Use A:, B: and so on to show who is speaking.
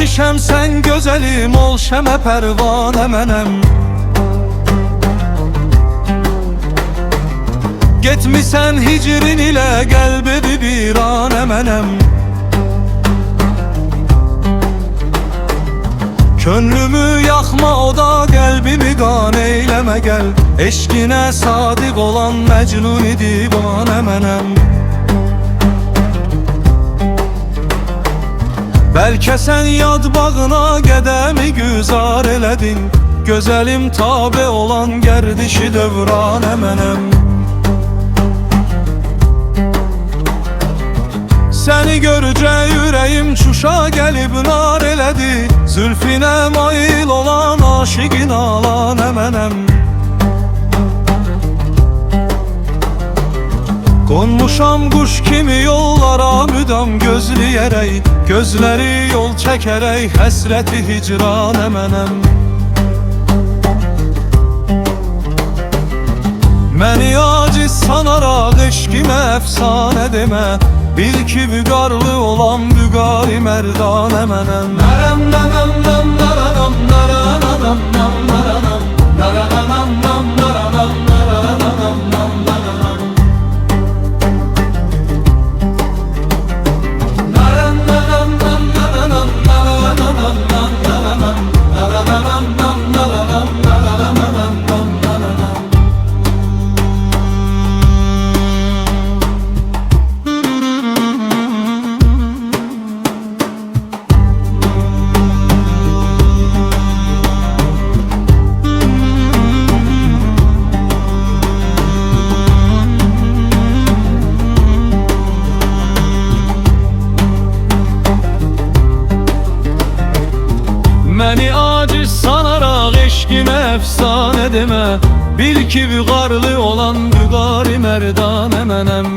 A: kişəm sən gözəlim, ol şəmə pərvanə mənəm. Getmisən hicrin ilə, qəlbi viranə mənəm. Könlümü yaxma o da, qəlbimi qan eyləmə gəl. Eşqinə sadiq olan məcnun divanə mənəm. Bəlkə sən yad bağına qədəmi güzar elədin. Gözəlim tabe olan gərdişi dövranə mənəm. Səni görcə ürəyim çuşa gəlib nar elədi. Zülfinə mail olan aşiqin alanə mənəm. Qonmuşam quş kimi yollara müdam gözləyərək. Gözləri yol çəkərək, həsrəti hicranə mənəm. Məni aciz sanaraq eşqimə əfsanə demə. Bil ki vüqarlı olan vüqari mərdanə mənəm. Nərəm nərəm nəm nərəm nərəm nərəm nəm nərəm nərəm nəm nərəm nərəm nəm nərəm. Nərəm nərəm nəm nərəm nərəm nərəm nərəm nərəm nərəm. Məni aciz sanaraq eşqimə əfsanə demə. Bil ki vüqarlı olan vüqari mərdanə mənəm.